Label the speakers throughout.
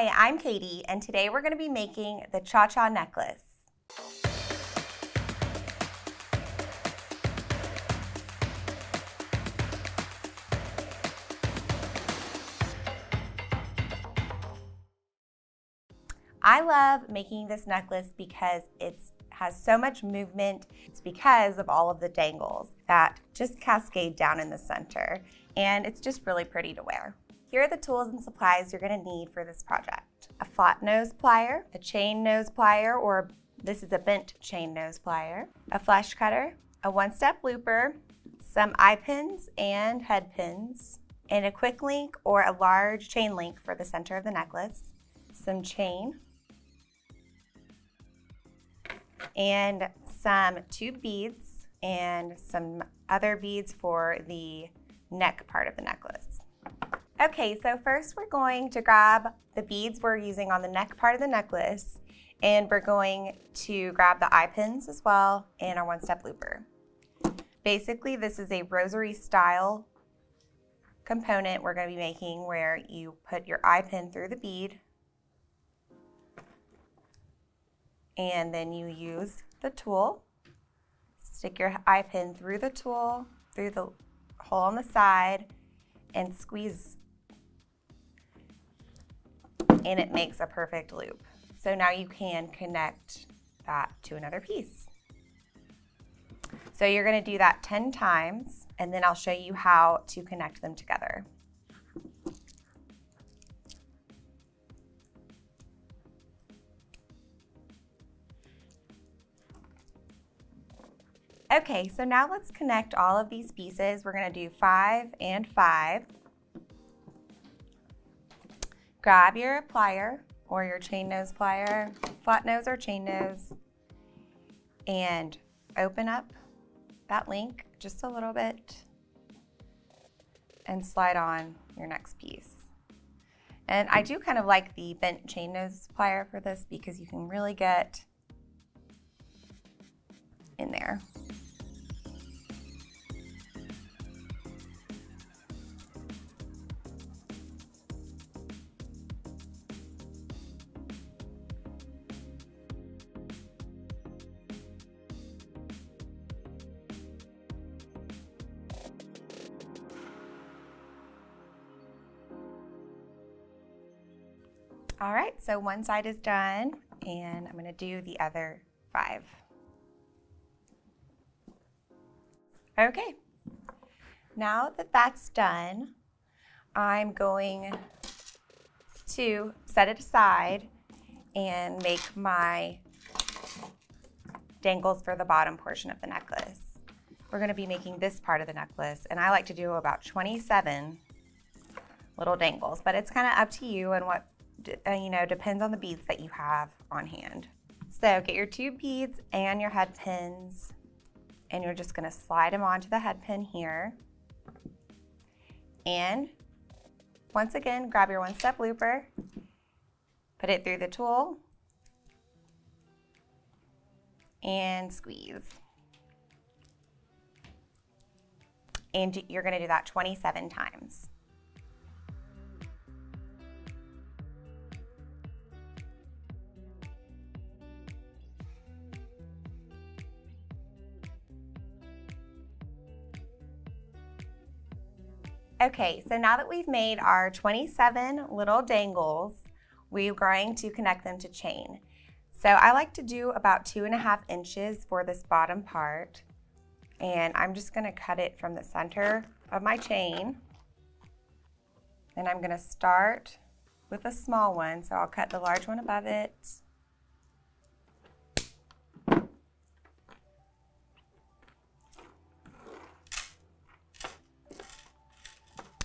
Speaker 1: Hi, I'm Katie, and today we're going to be making the cha-cha necklace. I love making this necklace because it has so much movement. It's because of all of the dangles that just cascade down in the center, and it's just really pretty to wear. Here are the tools and supplies you're going to need for this project. A flat nose plier, a chain nose plier, or this is a bent chain nose plier, a flesh cutter, a one-step looper, some eye pins and head pins, and a quick link or a large chain link for the center of the necklace, some chain, and some tube beads and some other beads for the neck part of the necklace. Okay, so first we're going to grab the beads we're using on the neck part of the necklace, and we're going to grab the eye pins as well and our one-step looper. Basically, this is a rosary style component we're going to be making where you put your eye pin through the bead and then you use the tool, stick your eye pin through the tool, through the hole on the side, and squeeze, and it makes a perfect loop. So now you can connect that to another piece. So you're going to do that 10 times, and then I'll show you how to connect them together. Okay, so now let's connect all of these pieces. We're going to do 5 and 5. Grab your plier or your chain nose plier, flat nose or chain nose, and open up that link just a little bit and slide on your next piece. And I do kind of like the bent chain nose plier for this because you can really get in there. All right, so one side is done, and I'm going to do the other 5. Okay, now that that's done, I'm going to set it aside and make my dangles for the bottom portion of the necklace. We're going to be making this part of the necklace, and I like to do about 27 little dangles, but it's kind of up to you and what depends on the beads that you have on hand. So get your tube beads and your head pins, and you're just going to slide them onto the head pin here. And once again, grab your one-step looper, put it through the tool, and squeeze. And you're going to do that 27 times. Okay, so now that we've made our 27 little dangles, we're going to connect them to chain. So I like to do about 2.5 inches for this bottom part, and I'm just going to cut it from the center of my chain. And I'm going to start with a small one, so I'll cut the large one above it.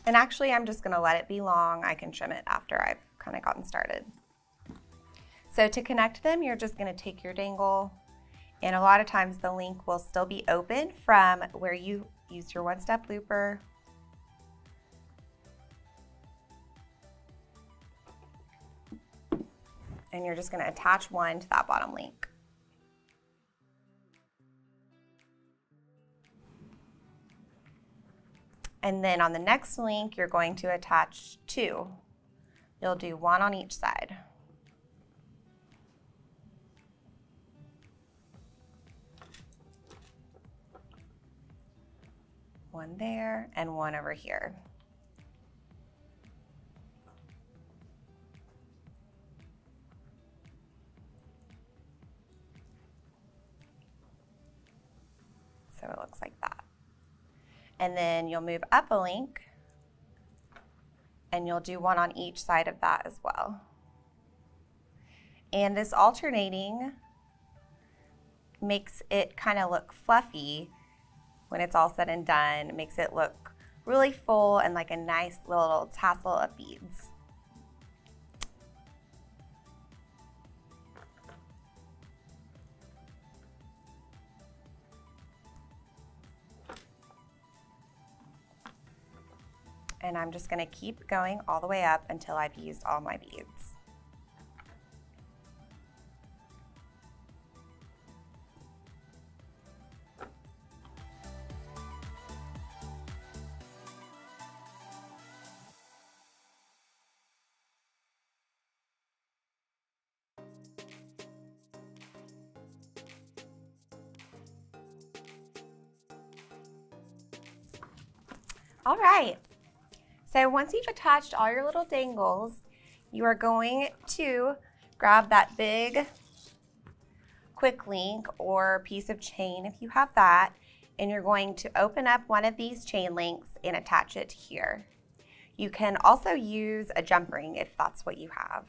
Speaker 1: And actually, I'm just gonna let it be long. I can trim it after I've kind of gotten started. So to connect them, you're just gonna take your dangle, and a lot of times the link will still be open from where you used your one-step looper. And you're just gonna attach one to that bottom link. And then on the next link, you're going to attach 2. You'll do one on each side. One there and one over here. So it looks like that. And then you'll move up a link and you'll do one on each side of that as well. And this alternating makes it kind of look fluffy when it's all said and done. It makes it look really full and like a nice little tassel of beads. And I'm just going to keep going all the way up until I've used all my beads. All right. So once you've attached all your little dangles, you are going to grab that big quick link or piece of chain if you have that, and you're going to open up one of these chain links and attach it here. You can also use a jump ring if that's what you have.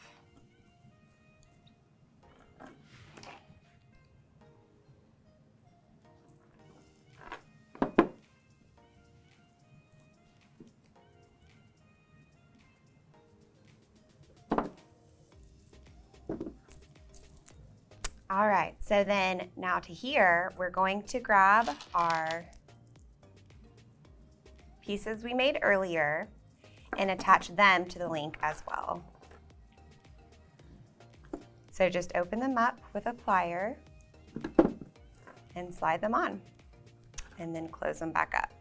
Speaker 1: All right, so then now to here, we're going to grab our pieces we made earlier and attach them to the link as well. So just open them up with a plier and slide them on, and then close them back up.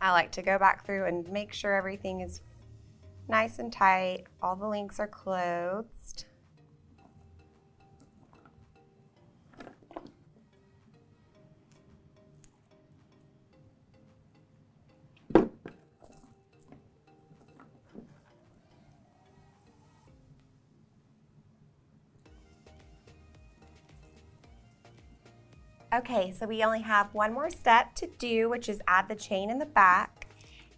Speaker 1: I like to go back through and make sure everything is nice and tight. All the links are closed. Okay, so we only have one more step to do, which is add the chain in the back.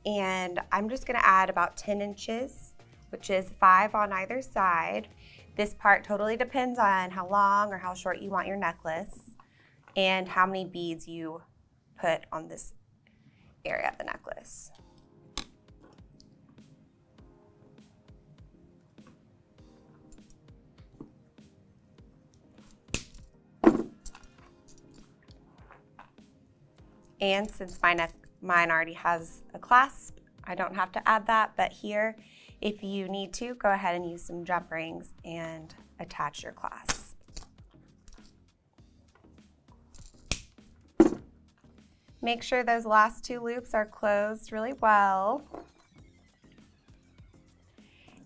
Speaker 1: And I'm just gonna add about 10 inches, which is 5 on either side. This part totally depends on how long or how short you want your necklace and how many beads you put on this area of the necklace. And since mine already has a clasp, I don't have to add that, but here, if you need to, go ahead and use some jump rings and attach your clasp. Make sure those last 2 loops are closed really well.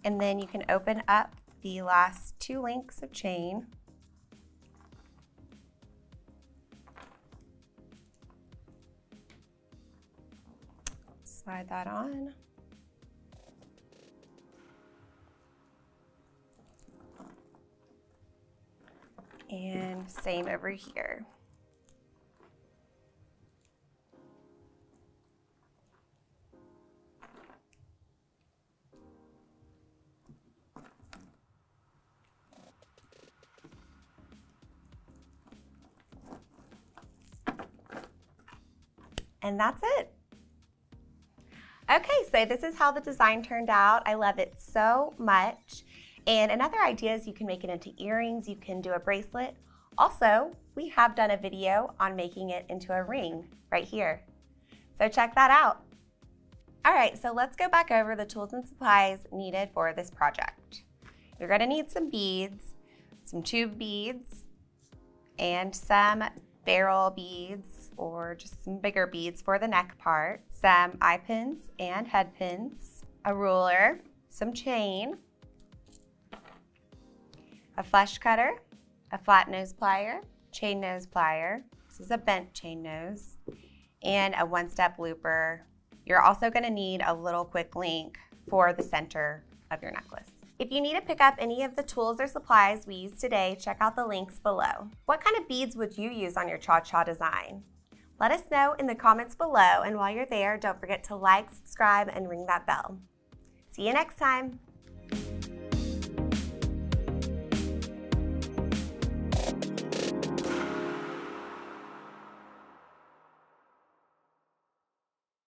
Speaker 1: And then you can open up the last 2 links of chain. Slide that on. And same over here. And that's it. Okay, so this is how the design turned out. I love it so much. And another idea is you can make it into earrings, you can do a bracelet. Also, we have done a video on making it into a ring right here. So check that out. All right, so let's go back over the tools and supplies needed for this project. You're gonna need some beads, some tube beads, and some barrel beads or just some bigger beads for the neck part, some eye pins and head pins, a ruler, some chain, a flush cutter, a flat nose plier, chain nose plier, this is a bent chain nose, and a one-step looper. You're also going to need a little quick link for the center of your necklace. If you need to pick up any of the tools or supplies we used today, check out the links below. What kind of beads would you use on your cha-cha design? Let us know in the comments below, and while you're there, don't forget to like, subscribe, and ring that bell. See you next time.